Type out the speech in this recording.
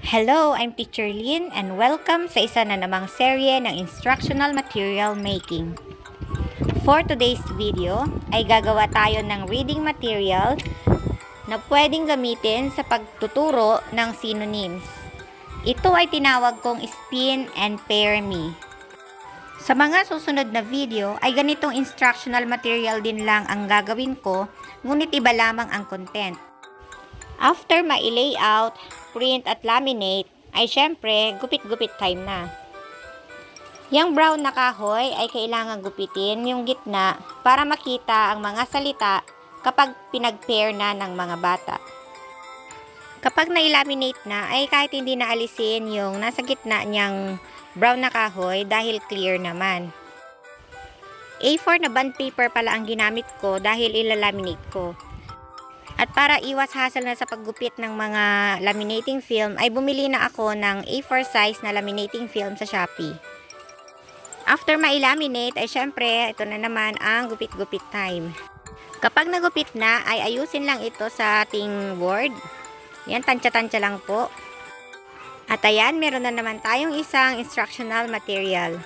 Hello, I'm Teacher Lynn and welcome sa isa na namang serye ng Instructional Material Making. For today's video ay gagawa tayo ng reading material na pwedeng gamitin sa pagtuturo ng synonyms. Ito ay tinawag kong spin and pair me. Sa mga susunod na video ay ganitong instructional material din lang ang gagawin ko, ngunit iba lamang ang content. After ma-layout, print at laminate, ay syempre, gupit-gupit time na. Yang brown na kahoy ay kailangan gupitin yung gitna para makita ang mga salita kapag pinag-pair na ng mga bata. Kapag na-laminate na, ay kahit hindi na alisin yung nasa gitna niyang brown na kahoy dahil clear naman. A4 na bond paper pala ang ginamit ko dahil ilalaminate ko. At para iwas hassle na sa paggupit ng mga laminating film, ay bumili na ako ng A4 size na laminating film sa Shopee. After ma-laminate, ay syempre, ito na naman ang gupit-gupit time. Kapag nagupit na, ay ayusin lang ito sa ating board. Yan, tansya-tansya lang po. At ayan, meron na naman tayong isang instructional material.